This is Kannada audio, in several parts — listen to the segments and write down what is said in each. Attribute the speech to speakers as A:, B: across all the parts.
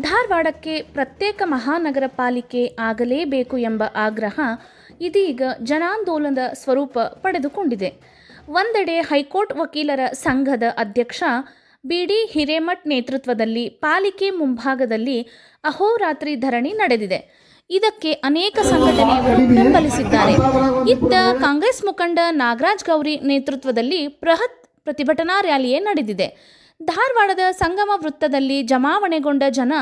A: ಧಾರವಾಡಕ್ಕೆ ಪ್ರತ್ಯೇಕ ಮಹಾನಗರ ಪಾಲಿಕೆ ಆಗಲೇಬೇಕು ಎಂಬ ಆಗ್ರಹ ಇದೀಗ ಜನಾಂದೋಲನದ ಸ್ವರೂಪ ಪಡೆದುಕೊಂಡಿದೆ. ಒಂದೆಡೆ ಹೈಕೋರ್ಟ್ ವಕೀಲರ ಸಂಘದ ಅಧ್ಯಕ್ಷ ಬಿ.ಡಿ. ಹಿರೇಮಠ್ ನೇತೃತ್ವದಲ್ಲಿ ಪಾಲಿಕೆ ಮುಂಭಾಗದಲ್ಲಿ ಅಹೋರಾತ್ರಿ ಧರಣಿ ನಡೆದಿದೆ. ಇದಕ್ಕೆ ಅನೇಕ ಸಂಘಟನೆಯವರು ಬೆಂಬಲಿಸಿದ್ದಾರೆ. ಇತ್ತ ಕಾಂಗ್ರೆಸ್ ಮುಖಂಡ ನಾಗರಾಜ್ ಗೌರಿ ನೇತೃತ್ವದಲ್ಲಿ ಬೃಹತ್ ಪ್ರತಿಭಟನಾ ರ್ಯಾಲಿಯೇ ನಡೆದಿದೆ. ಧಾರವಾಡದ ಸಂಗಮ ವೃತ್ತದಲ್ಲಿ ಜಮಾವಣೆಗೊಂಡ ಜನ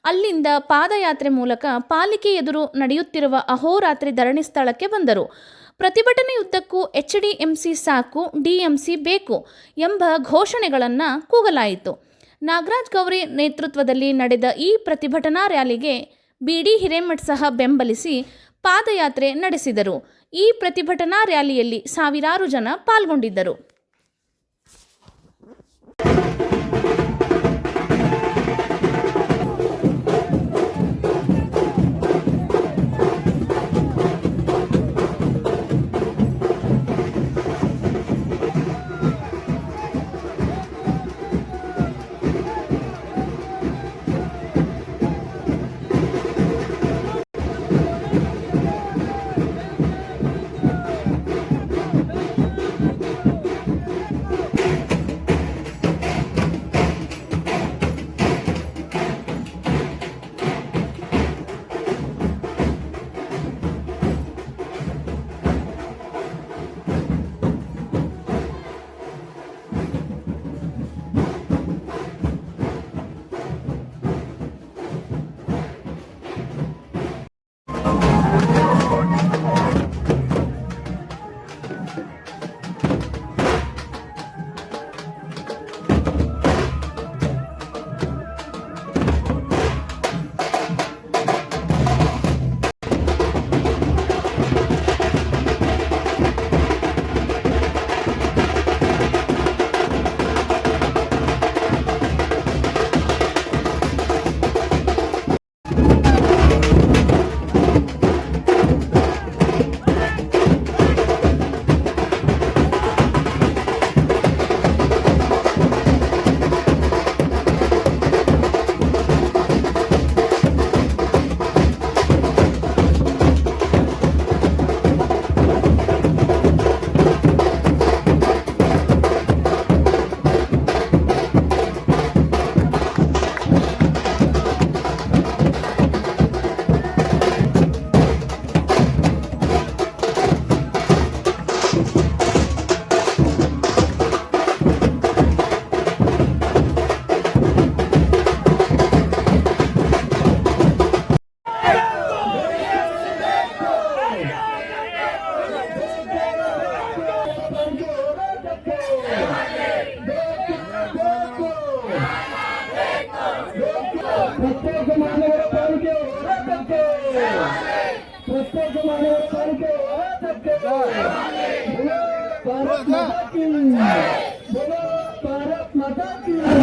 A: ಅಲ್ಲಿಂದ ಪಾದಯಾತ್ರೆ ಮೂಲಕ ಪಾಲಿಕೆ ಎದುರು ನಡೆಯುತ್ತಿರುವ ಅಹೋರಾತ್ರಿ ಧರಣಿ ಸ್ಥಳಕ್ಕೆ ಬಂದರು. ಪ್ರತಿಭಟನೆಯುದ್ದಕ್ಕೂ HDMC ಸಾಕು, DMC ಬೇಕು ಎಂಬ ಘೋಷಣೆಗಳನ್ನು ಕೂಗಲಾಯಿತು. ನಾಗರಾಜ್ ಗೌರಿ ನೇತೃತ್ವದಲ್ಲಿ ನಡೆದ ಈ ಪ್ರತಿಭಟನಾ ರ್ಯಾಲಿಗೆ ಬಿ.ಡಿ. ಹಿರೇಮಠ್ ಸಹ ಬೆಂಬಲಿಸಿ ಪಾದಯಾತ್ರೆ ನಡೆಸಿದರು. ಈ ಪ್ರತಿಭಟನಾ ರ್ಯಾಲಿಯಲ್ಲಿ ಸಾವಿರಾರು ಜನ ಪಾಲ್ಗೊಂಡಿದ್ದರು.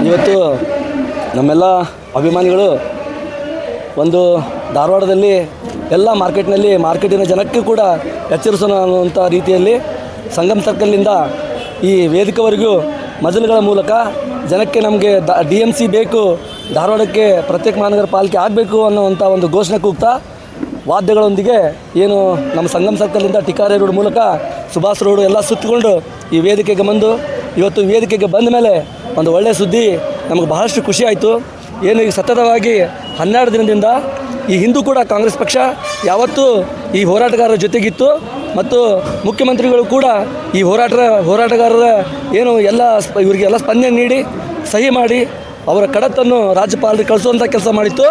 B: ಇವತ್ತು ನಮ್ಮೆಲ್ಲ ಅಭಿಮಾನಿಗಳು ಒಂದು ಧಾರವಾಡದಲ್ಲಿ ಎಲ್ಲ ಮಾರ್ಕೆಟಿನ ಜನಕ್ಕೂ ಕೂಡ ಎಚ್ಚರಿಸೋಣ ಅನ್ನುವಂಥ ರೀತಿಯಲ್ಲಿ ಸಂಗಮ್ ಸರ್ಕಲ್ನಿಂದ ಈ ವೇದಿಕೆವರೆಗೂ ಮಜಲುಗಳ ಮೂಲಕ ಜನಕ್ಕೆ ನಮಗೆ DMC ಬೇಕು, ಧಾರವಾಡಕ್ಕೆ ಪ್ರತ್ಯೇಕ ಮಹಾನಗರ ಪಾಲಿಕೆ ಆಗಬೇಕು ಅನ್ನುವಂಥ ಒಂದು ಘೋಷಣೆ ಕೂಗ್ತಾ ವಾದ್ಯಗಳೊಂದಿಗೆ ಏನು ನಮ್ಮ ಸಂಗಮ್ ಸರ್ಕಲ್ನಿಂದ ಟಿಕಾರೆ ರೋಡ್ ಮೂಲಕ ಸುಭಾಷ್ ರೋಡು ಎಲ್ಲ ಸುತ್ತಕೊಂಡು ಈ ವೇದಿಕೆಗೆ ಬಂದು ಇವತ್ತು ವೇದಿಕೆಗೆ ಬಂದ ಮೇಲೆ ಒಂದು ಒಳ್ಳೆಯ ಸುದ್ದಿ ನಮಗೆ ಬಹಳಷ್ಟು ಖುಷಿ ಆಯಿತು. ಏನು ಈಗ ಸತತವಾಗಿ 12 ದಿನದಿಂದ ಈ ಹಿಂದೂ ಕೂಡ ಕಾಂಗ್ರೆಸ್ ಪಕ್ಷ ಯಾವತ್ತೂ ಈ ಹೋರಾಟಗಾರರ ಜೊತೆಗಿತ್ತು ಮತ್ತು ಮುಖ್ಯಮಂತ್ರಿಗಳು ಕೂಡ ಈ ಹೋರಾಟಗಾರರ ಏನು ಇವರಿಗೆಲ್ಲ ಸ್ಪಂದನೆ ನೀಡಿ ಸಹಿ ಮಾಡಿ ಅವರ ಕಡತನ್ನು ರಾಜ್ಯಪಾಲರಿಗೆ ಕಳಿಸುವಂಥ ಕೆಲಸ ಮಾಡಿತ್ತು.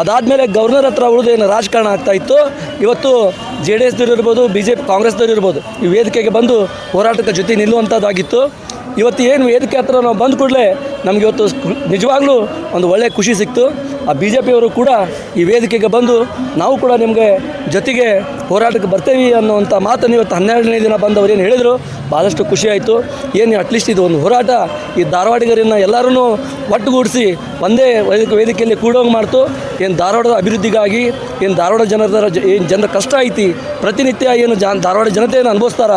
B: ಅದಾದಮೇಲೆ ಗವರ್ನರ್ ಹತ್ರ ಉಳಿದೇನು ರಾಜಕಾರಣ ಆಗ್ತಾಯಿತ್ತು. ಇವತ್ತು JDSದವ್ರು ಇರ್ಬೋದು, BJP ಕಾಂಗ್ರೆಸ್ದವ್ರು ಇರ್ಬೋದು, ಈ ವೇದಿಕೆಗೆ ಬಂದು ಹೋರಾಟಕ್ಕೆ ಜೊತೆ ನಿಲ್ಲುವಂಥದ್ದಾಗಿತ್ತು. ಇವತ್ತು ಏನು ವೇದಿಕೆ ಹತ್ರ ನಾವು ಬಂದ ಕೂಡಲೇ ನಮಗೆ ಇವತ್ತು ನಿಜವಾಗ್ಲೂ ಒಂದು ಒಳ್ಳೆಯ ಖುಷಿ ಸಿಕ್ತು. ಆ BJPಯವರು ಕೂಡ ಈ ವೇದಿಕೆಗೆ ಬಂದು ನಾವು ಕೂಡ ನಿಮಗೆ ಜೊತೆಗೆ ಹೋರಾಟಕ್ಕೆ ಬರ್ತೇವೆ ಅನ್ನುವಂಥ ಮಾತನ್ನು ಇವತ್ತು 12ನೇ ದಿನ ಬಂದವರು ಏನು ಹೇಳಿದರು, ಭಾಳಷ್ಟು ಖುಷಿ ಆಯಿತು. ಏನು ಅಟ್ಲೀಸ್ಟ್ ಇದು ಒಂದು ಹೋರಾಟ ಈ ಧಾರವಾಡಿಗರನ್ನು ಎಲ್ಲರೂ ಒಟ್ಟುಗೂಡಿಸಿ ಒಂದೇ ವೇದಿಕೆಯಲ್ಲಿ ಕೂಡೋಂಗೆ ಮಾಡ್ತು. ಏನು ಧಾರವಾಡದ ಅಭಿವೃದ್ಧಿಗಾಗಿ, ಏನು ಧಾರವಾಡ ಜನರ ಕಷ್ಟ ಐತಿ, ಪ್ರತಿನಿತ್ಯ ಏನು ಧಾರವಾಡ ಜನತೆಯನ್ನು ಅನುಭವಿಸ್ತಾರ,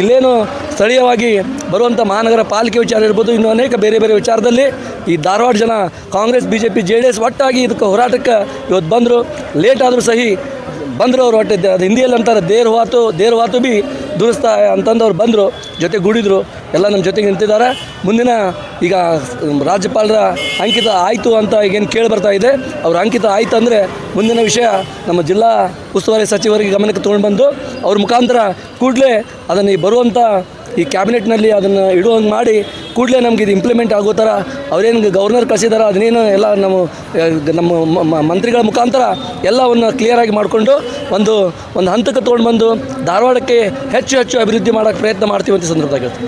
B: ಇಲ್ಲೇನು ಸ್ಥಳೀಯವಾಗಿ ಬರುವಂಥ ಮಹಾನಗರ ಪಾಲಿಕೆ ವಿಚಾರ ಇರ್ಬೋದು, ಇನ್ನೂ ಅನೇಕ ಬೇರೆ ಬೇರೆ ವಿಚಾರದಲ್ಲಿ ಈ ಧಾರವಾಡ ಜನ ಕಾಂಗ್ರೆಸ್ BJP JDS ಒಟ್ಟಾಗಿ ಇದಕ್ಕೆ ಹೋರಾಟಕ್ಕೆ ಇವತ್ತು ಬಂದರು. ಲೇಟ್ ಆದರೂ ಸಹಿ ಬಂದರು ಅವ್ರು. ಒಟ್ಟು ಅದು ಹಿಂದಿಯಲ್ಲಿ ಅಂತಾರೆ ದೇರ್ ವಾತು ಬಿ ದುರಸ್ತ ಅಂತಂದವ್ರು ಬಂದರು, ಜೊತೆ ಗೂಡಿದ್ರು, ಎಲ್ಲ ನಮ್ಮ ಜೊತೆಗೆ ನಿಂತಿದ್ದಾರೆ. ಮುಂದಿನ ಈಗ ರಾಜ್ಯಪಾಲರ ಅಂಕಿತ ಆಯಿತು ಅಂತ ಈಗೇನು ಕೇಳಿ ಬರ್ತಾ ಇದೆ, ಅವ್ರ ಅಂಕಿತ ಆಯಿತು ಅಂದರೆ ಮುಂದಿನ ವಿಷಯ ನಮ್ಮ ಜಿಲ್ಲಾ ಉಸ್ತುವಾರಿ ಸಚಿವರಿಗೆ ಗಮನಕ್ಕೆ ತೊಗೊಂಡು ಬಂದು ಅವ್ರ ಮುಖಾಂತರ ಕೂಡಲೇ ಅದನ್ನು ಬರುವಂಥ ಈ ಕ್ಯಾಬಿನೆಟ್ನಲ್ಲಿ ಅದನ್ನು ಇಡುವಂಗೆ ಮಾಡಿ ಕೂಡಲೇ ನಮ್ಗೆ ಇದು ಇಂಪ್ಲಿಮೆಂಟ್ ಆಗೋ ಥರ ಅವರೇನು ಗವರ್ನರ್ ಕಳಿಸಿದಾರೆ ಅದನ್ನೇನು ಎಲ್ಲ ನಮ್ಮ ಮಂತ್ರಿಗಳ ಮುಖಾಂತರ ಎಲ್ಲವನ್ನು ಕ್ಲಿಯರಾಗಿ ಮಾಡಿಕೊಂಡು ಒಂದು ಹಂತಕ್ಕೆ ತೊಗೊಂಡು ಬಂದು ಧಾರವಾಡಕ್ಕೆ ಹೆಚ್ಚು ಅಭಿವೃದ್ಧಿ ಮಾಡೋಕ್ಕೆ ಪ್ರಯತ್ನ ಮಾಡ್ತೀವಿ ಅಂತ ಸಂದರ್ಭದಾಗ ಹೇಳ್ತೀನಿ.